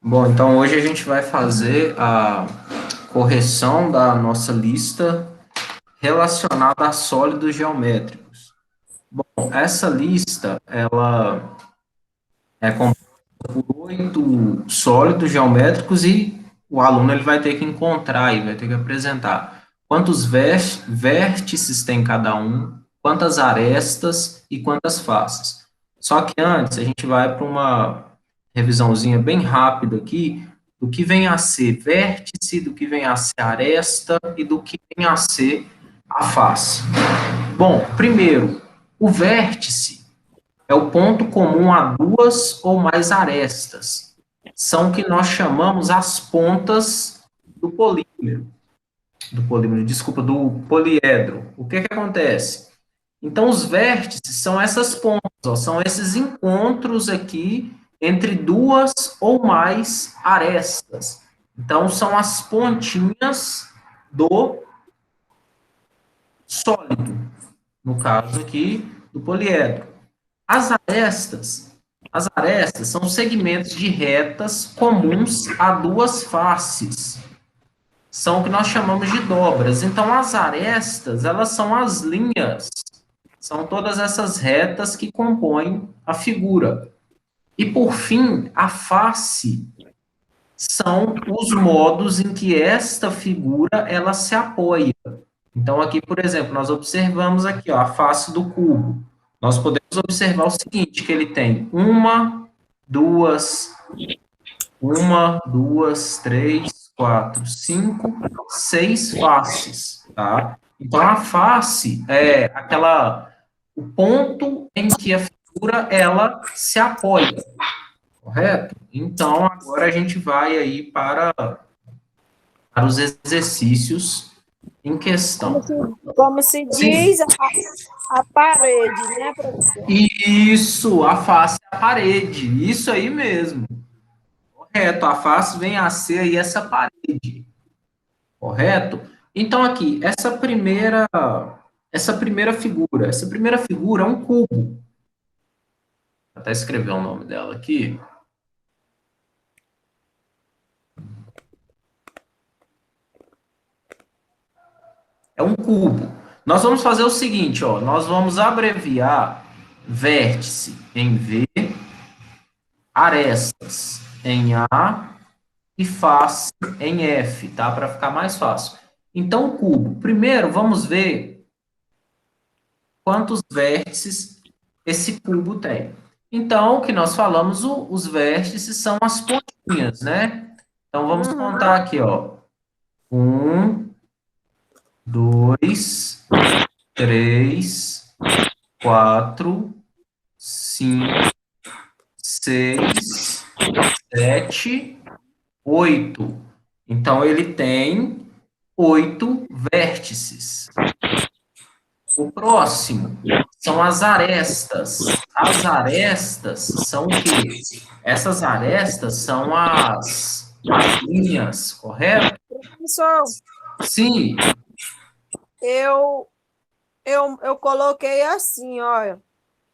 Bom, então hoje a gente vai fazer a correção da nossa lista relacionada a sólidos geométricos. Bom, essa lista, ela é composta por 8 sólidos geométricos e o aluno ele vai ter que encontrar e vai ter que apresentar quantos vértices tem cada um, quantas arestas e quantas faces. Só que antes a gente vai para uma revisãozinha bem rápida aqui do que vem a ser vértice, do que vem a ser aresta e do que vem a ser a face. Bom, primeiro, o vértice é o ponto comum a duas ou mais arestas. São o que nós chamamos as pontas do polímero, desculpa, do poliedro. O que acontece? Então, os vértices são essas pontas, ó, são esses encontros aqui entre duas ou mais arestas. Então, são as pontinhas do sólido, no caso aqui do poliedro. As arestas, as arestas são segmentos de retas comuns a duas faces. São o que nós chamamos de dobras. Então, as arestas, elas são as linhas, são todas essas retas que compõem a figura. E, por fim, a face são os modos em que esta figura ela se apoia. Então, aqui, por exemplo, nós observamos aqui, ó, a face do cubo. Nós podemos observar o seguinte, que ele tem duas, três, quatro, cinco, seis faces, tá? Então, a face é o ponto em que a figura, ela se apoia, correto? Então, agora a gente vai aí para os exercícios em Como questão. se, como se Sim, diz a parede, né, professor? isso, a face é a parede, isso aí mesmo, correto, a face vem a ser aí essa parede, correto? Então aqui, essa primeira figura é um cubo, vou até escrever o nome dela aqui, é um cubo. Nós vamos fazer o seguinte, ó, nós vamos abreviar vértice em V, arestas em A e face em F, tá? Para ficar mais fácil. Então, o cubo. Primeiro, vamos ver quantos vértices esse cubo tem. Então, o que nós falamos, os vértices são as pontinhas, né? Então, vamos Uhum. contar aqui, ó. Um, dois, três, quatro, cinco, seis, sete, oito. Então, ele tem 8 vértices. O próximo são as arestas. As arestas são o quê? Essas arestas são as linhas, correto? Professor, Sim. eu, eu coloquei assim, olha,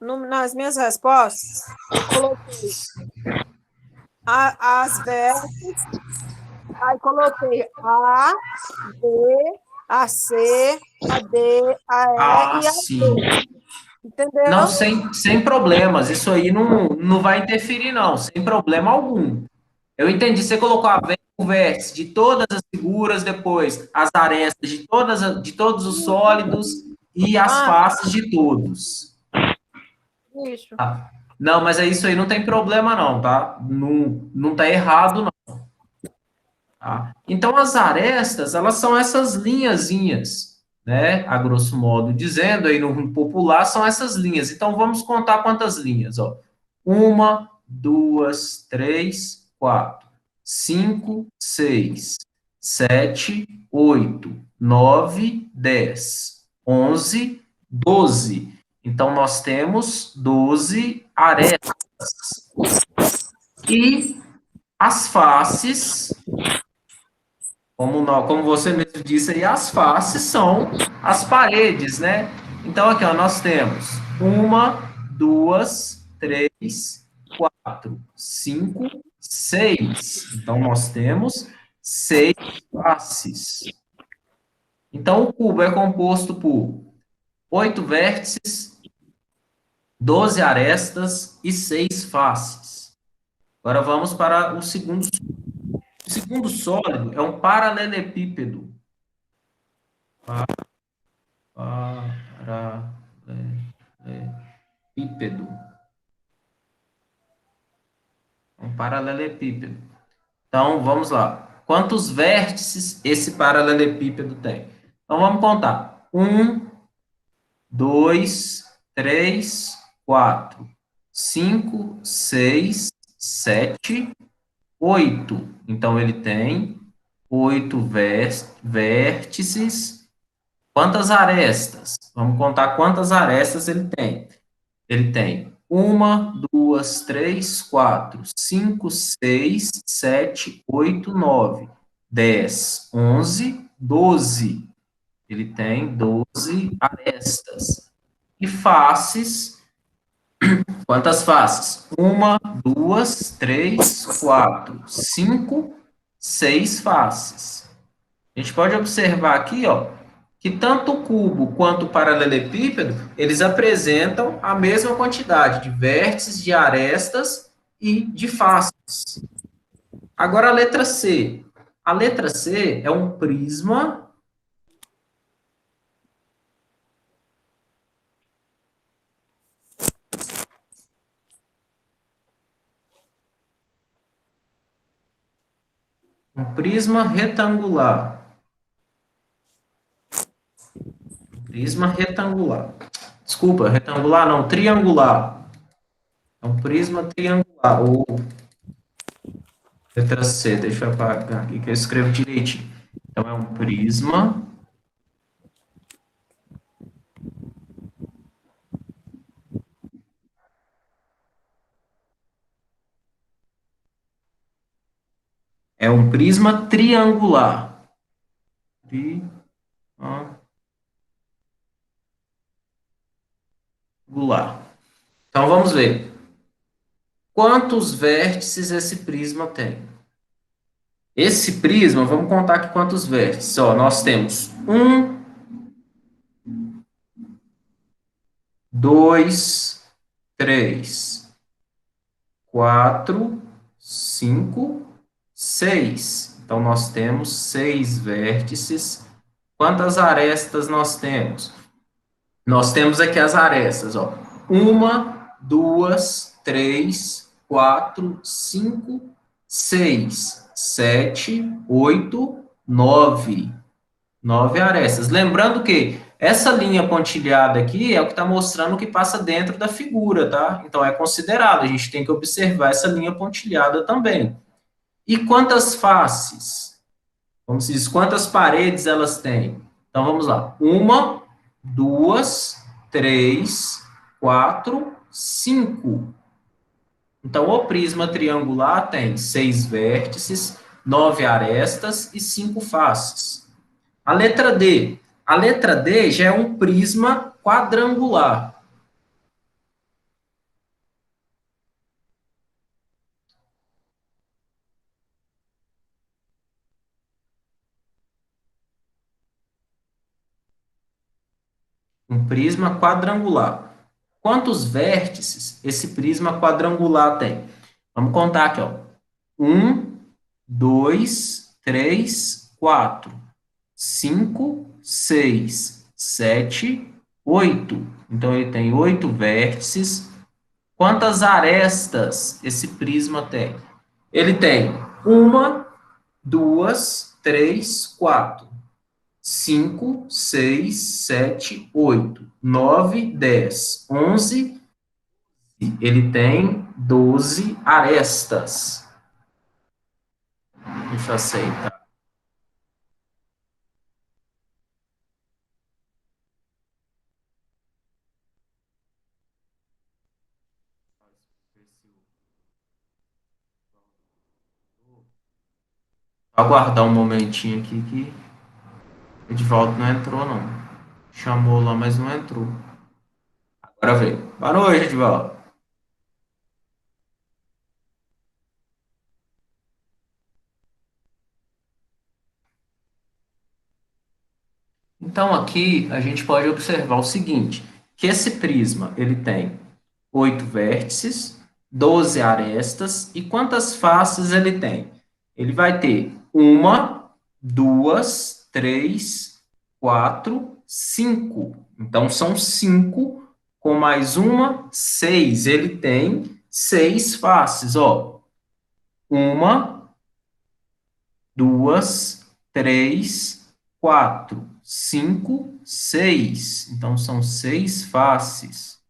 nas minhas respostas, eu coloquei as vértices, aí coloquei A, B, a C, a D, a E Ah, e a sim. D, Não, entendeu? sem problemas. Isso aí não vai interferir, não, sem problema algum. Eu entendi. Você colocou o vértice de todas as figuras, depois as arestas de todos os sólidos e as Ah, faces de todos. isso. Tá? Não, mas é isso aí, não tem problema não, tá? Não tá errado não, tá? Então, as arestas, elas são essas linhazinhas, né? A grosso modo dizendo, aí no popular, são essas linhas. Então, vamos contar quantas linhas, ó. Uma, duas, três, quatro, cinco, seis, sete, oito, nove, 10, 11, 12. Então, nós temos 12 arestas. E as faces, como você mesmo disse aí, as faces são as paredes, né? Então, aqui, ó, nós temos uma, duas, três, quatro, cinco, 6. Então, nós temos 6 faces. Então, o cubo é composto por 8 vértices, 12 arestas e 6 faces. Agora vamos para o segundo. O segundo sólido é um paralelepípedo. Paralelepípedo. Um paralelepípedo. Então, vamos lá. Quantos vértices esse paralelepípedo tem? Então, vamos contar. 1, 2, 3, 4, 5, 6, 7, 8. Então, ele tem 8 vértices. Quantas arestas? Vamos contar quantas arestas ele tem. Ele tem 1, 2, 3, 4, 5, 6, 7, 8, 9, 10, 11, 12. Ele tem 12 arestas. E faces, quantas faces? 1, 2, 3, 4, 5, 6 faces. A gente pode observar aqui, ó, que tanto o cubo quanto o paralelepípedo, eles apresentam a mesma quantidade de vértices, de arestas e de faces. Agora a letra C. A letra C é um prisma. Um prisma retangular. Prisma retangular. Desculpa, retangular não, triangular. É um prisma triangular, ou letra C, deixa eu apagar aqui que eu escrevo direitinho. Então, é um prisma. É um prisma triangular. Triangular. Então, vamos ver. Quantos vértices esse prisma tem? Esse prisma, vamos contar aqui quantos vértices. Ó, nós temos 1, 2, 3, 4, 5, 6. Então, nós temos 6 vértices. Quantas arestas nós temos? Nós temos aqui as arestas, ó. 1, 2, 3, 4, 5, 6, 7, 8, 9. 9 arestas. Lembrando que essa linha pontilhada aqui é o que está mostrando o que passa dentro da figura, tá? Então é considerado, a gente tem que observar essa linha pontilhada também. E quantas faces? Vamos dizer, quantas paredes elas têm? Então vamos lá. 1, 2, 3, 4, 5. Então o prisma triangular tem 6 vértices, 9 arestas e 5 faces. A letra D. A letra D já é um prisma quadrangular. Um prisma quadrangular. Quantos vértices esse prisma quadrangular tem? Vamos contar aqui, ó. 1, 2, 3, 4, 5, 6, 7, 8. Então, ele tem 8 vértices. Quantas arestas esse prisma tem? Ele tem 1, 2, 3, 4, 5, 6, 7, 8, 9, 10, 11. Ele tem 12 arestas. Deixa eu aceitar. Aguardar um momentinho aqui que o Edvaldo não entrou, não. Chamou lá, mas não entrou. Agora veio. Boa noite, Edvaldo. Então, aqui a gente pode observar o seguinte, que esse prisma ele tem 8 vértices, 12 arestas, e quantas faces ele tem? Ele vai ter uma, duas, três, quatro, cinco. Então, são cinco, com mais uma, seis. Ele tem seis faces, ó. Uma, duas, três, quatro, cinco, seis. Então, são seis faces.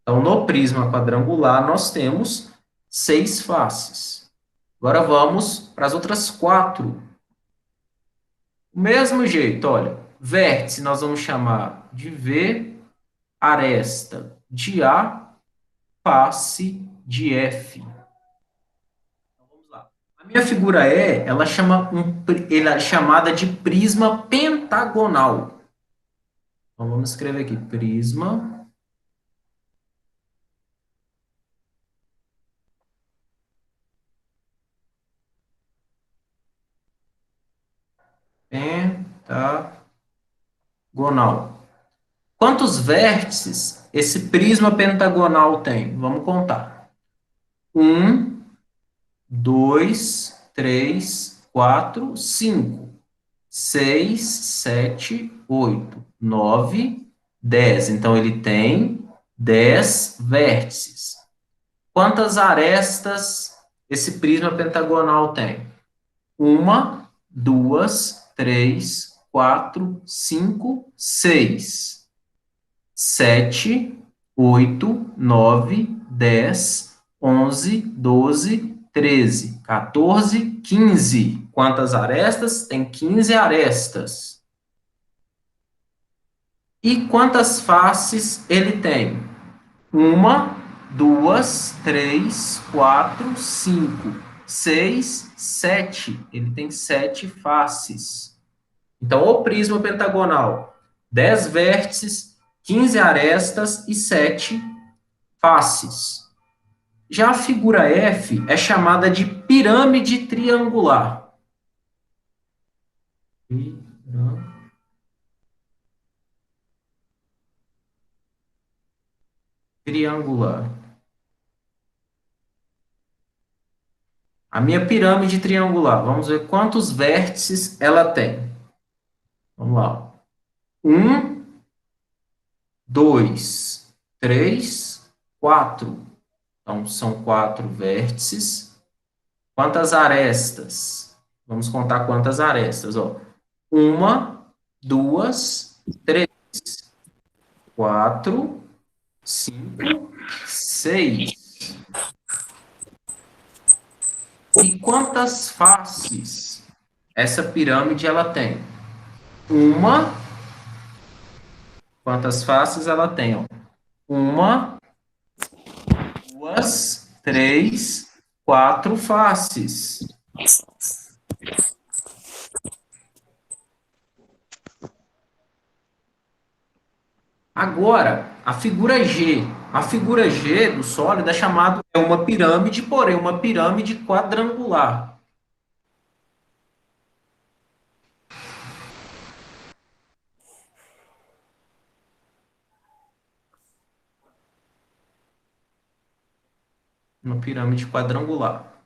Então, no prisma quadrangular, nós temos seis faces. Agora vamos para as outras quatro. O mesmo jeito, olha, vértice nós vamos chamar de V, aresta de A, face de F. Então, vamos lá. A minha figura E, ela é chamada de prisma pentagonal. Então, vamos escrever aqui, prisma pentagonal. Quantos vértices esse prisma pentagonal tem? Vamos contar. Um, dois, três, quatro, cinco, seis, sete, oito, nove, 10. Então, ele tem 10 vértices. Quantas arestas esse prisma pentagonal tem? Uma, duas, três, quatro, cinco, seis. 7, 8, 9, 10, 11, 12, 13, 14, 15. Quantas arestas? Tem 15 arestas. E quantas faces ele tem? Uma, duas, três, quatro, cinco, seis, sete. Ele tem sete faces. Então, o prisma pentagonal, 10 vértices, 15 arestas e 7 faces. Já a figura F é chamada de pirâmide triangular. Triangular. A minha pirâmide triangular, vamos ver quantos vértices ela tem. Vamos lá. Um, dois, três, quatro. Então, são quatro vértices. Quantas arestas? Vamos contar quantas arestas, ó. Uma, duas, três, quatro, cinco, seis. E quantas faces essa pirâmide ela tem? Uma, quantas faces ela tem? Ó? Uma, duas, três, quatro faces. Agora, a figura G. A figura G do sólido é chamada de uma pirâmide, porém uma pirâmide quadrangular. Uma pirâmide quadrangular.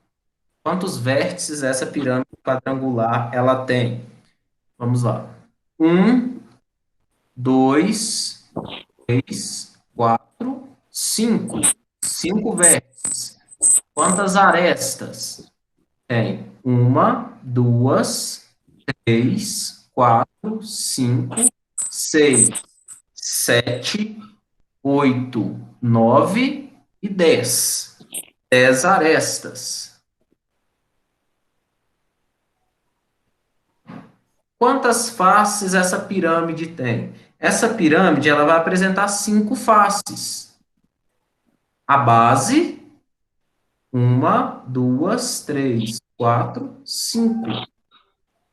Quantos vértices essa pirâmide quadrangular ela tem? Vamos lá. Um, dois, três, quatro, cinco. Cinco vértices. Quantas arestas? Tem uma, duas, três, quatro, cinco, seis, sete, oito, nove e 10. 10 arestas. Quantas faces essa pirâmide tem? Essa pirâmide ela vai apresentar cinco faces. A base, uma, duas, três, quatro, cinco.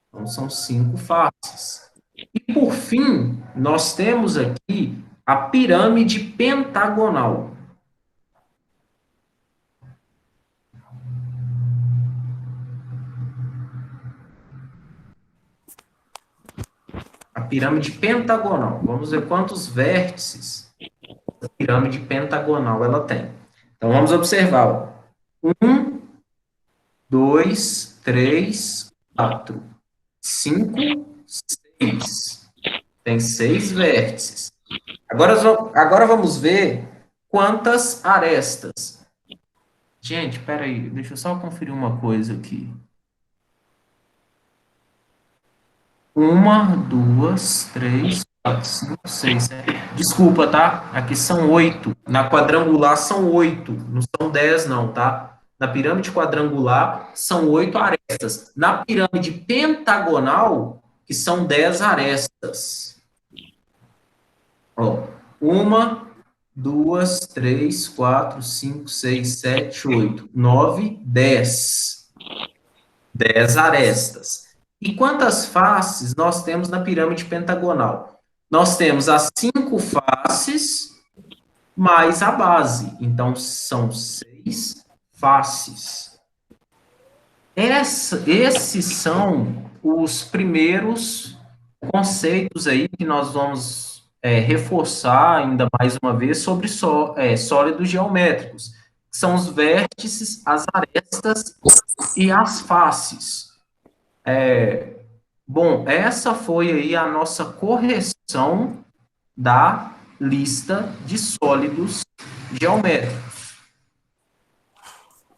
Então, são cinco faces. E, por fim, nós temos aqui a pirâmide pentagonal. A pirâmide pentagonal. Vamos ver quantos vértices a pirâmide pentagonal ela tem. Então, vamos observar. Ó. 1, 2, 3, 4, 5, 6. Tem 6 vértices. Agora vamos ver quantas arestas. Gente, peraí, deixa eu só conferir uma coisa aqui. 1, 2, 3, 4, 5, 6, 7. Desculpa, tá? Aqui são 8. Na quadrangular são 8. Não são 10, não, tá? Na pirâmide quadrangular são 8 arestas. Na pirâmide pentagonal, que são 10 arestas. Ó, 1, 2, 3, 4, 5, 6, 7, 8, 9, 10. 10 arestas. E quantas faces nós temos na pirâmide pentagonal? Nós temos as 5 faces mais a base. Então, são 6 faces. Esses são os primeiros conceitos aí que nós vamos reforçar ainda mais uma vez sobre sólidos geométricos, que são os vértices, as arestas e as faces. Bom, essa foi aí a nossa correção da lista de sólidos geométricos.